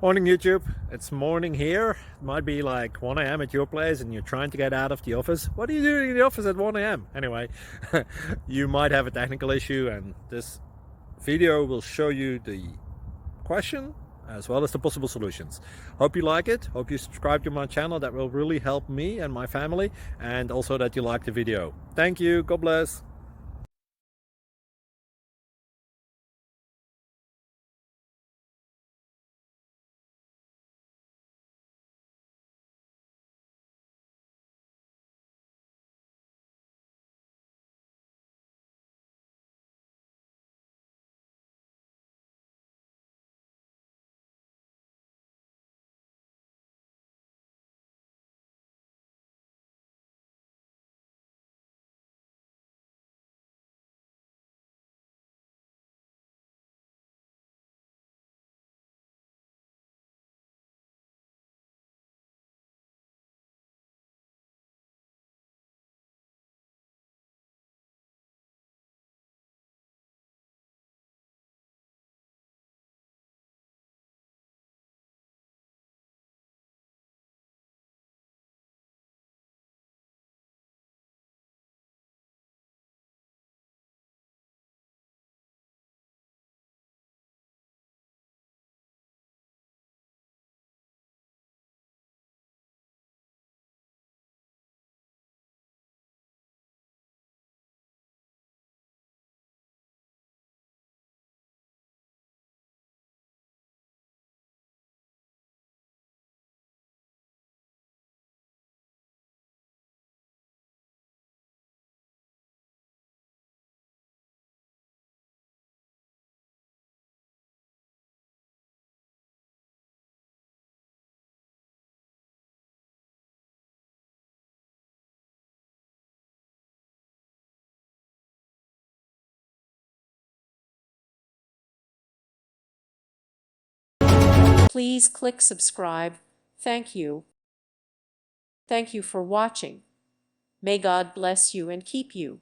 Morning YouTube, it's morning here. It might be like 1 a.m. at your place and you're trying to get out of the office. What are you doing in the office at 1 a.m.? Anyway, you might have a technical issue and this video will show you the question as well as the possible solutions. Hope you like it, hope you subscribe to my channel. That will really help me and my family, and also that you like the video. Thank you, God bless. Please click subscribe. Thank you. Thank you for watching. May God bless you and keep you.